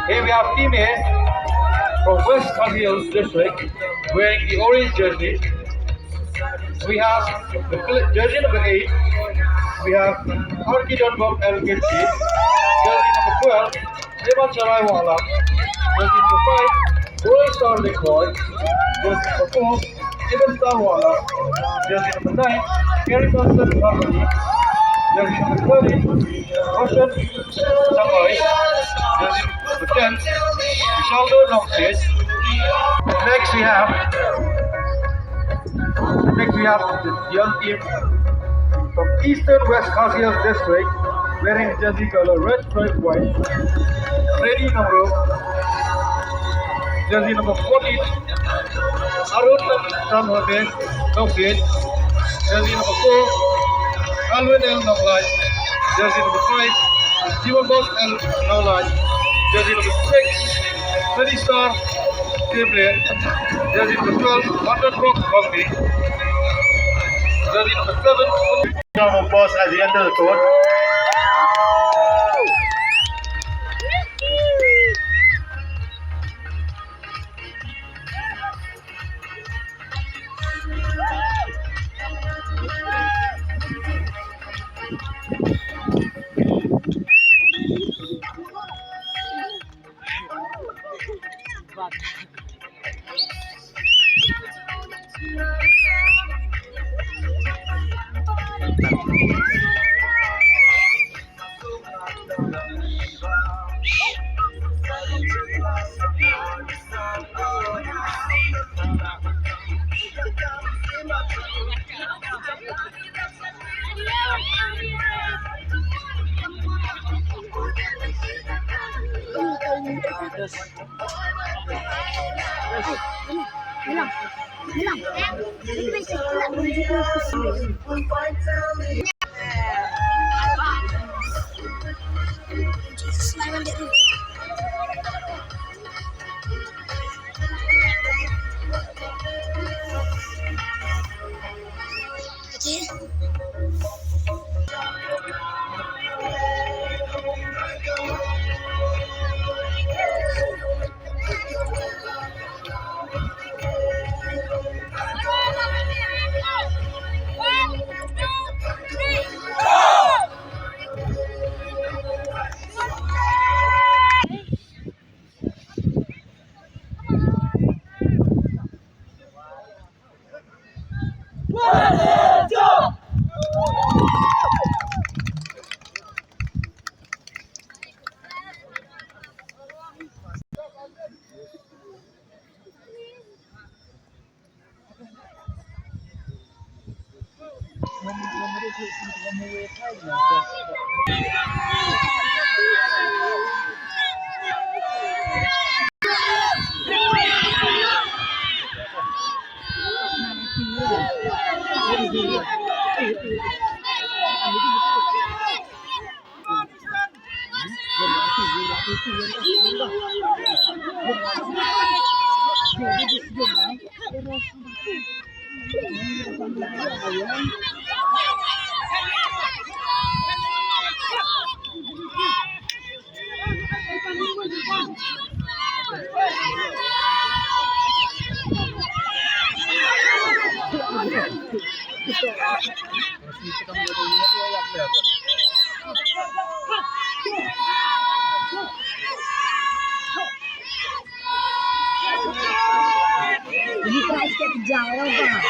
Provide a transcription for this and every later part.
Here we have teammates from West Kazio district wearing the orange jersey. We have the jersey number 8. We have Arkidon Bob El Gitsi. Jersey number 12, Evan Charaiwala. Jersey number 5, Roy Starling Roy. Jersey number 4, Evan Starwala. Jersey number 9, Gary Constant Harmony. Jersey number 30, Roshan Samai. Jersey number 10, Vishaldo Noxius. Next we have the young team from Eastern West Caxias district wearing jersey color red striped white. Ready number jersey number 14, Arun Samhode Noxius. Jersey number 4, Alvin El Navlaj. Jersey number 5, Jivan Bos El Navlaj. Jersey number 6, Ready Star Player. Jersey number 12, London Brook Bugby. Jersey number 7, round of applause as he enters the court. Ini price ke jauh bang.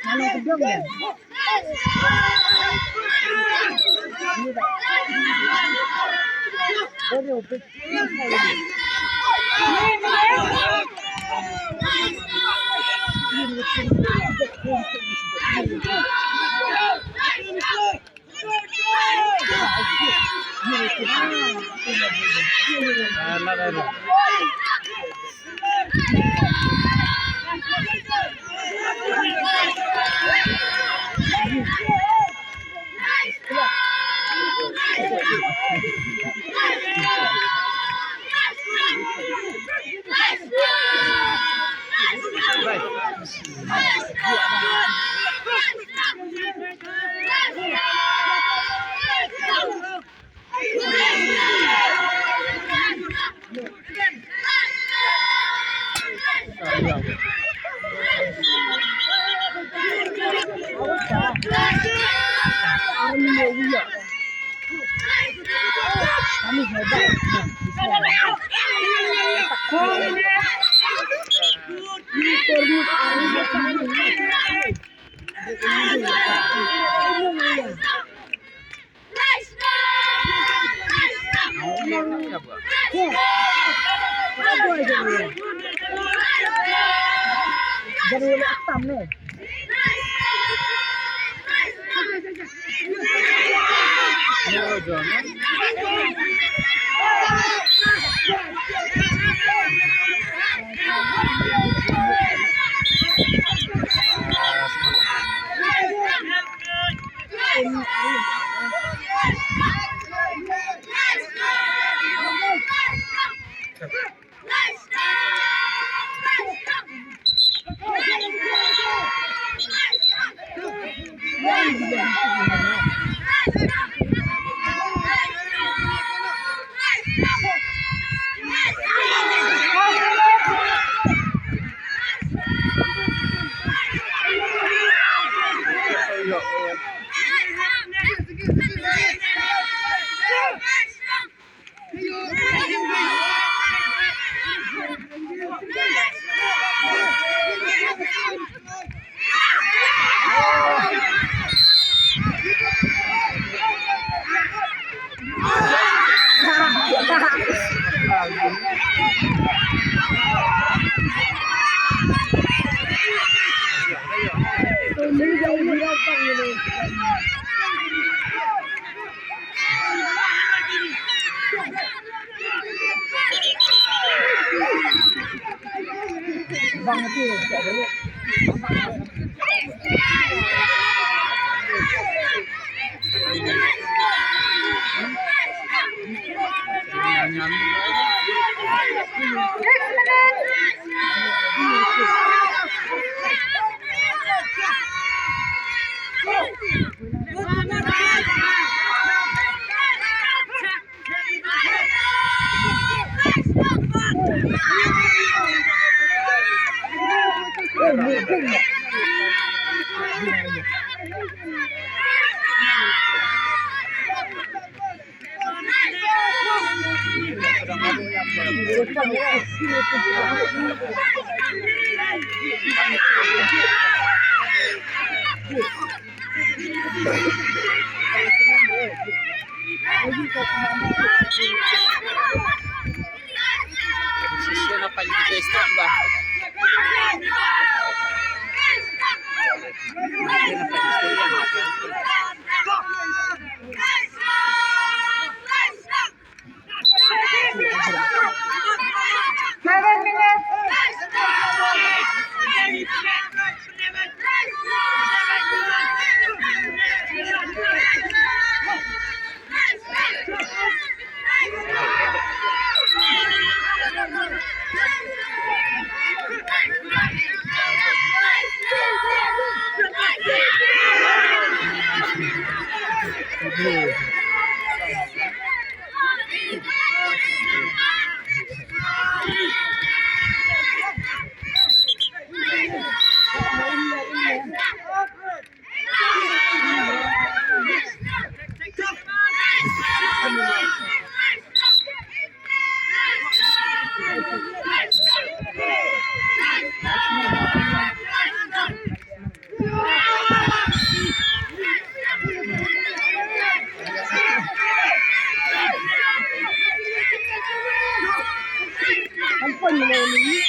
Mana kedua ya? Ini tak. Baru betul sekali. Kami hebat. Jadi hitam nih. Bang itu tidak boleh. Sisyo na palit dito stop ba? Ampun mo ni.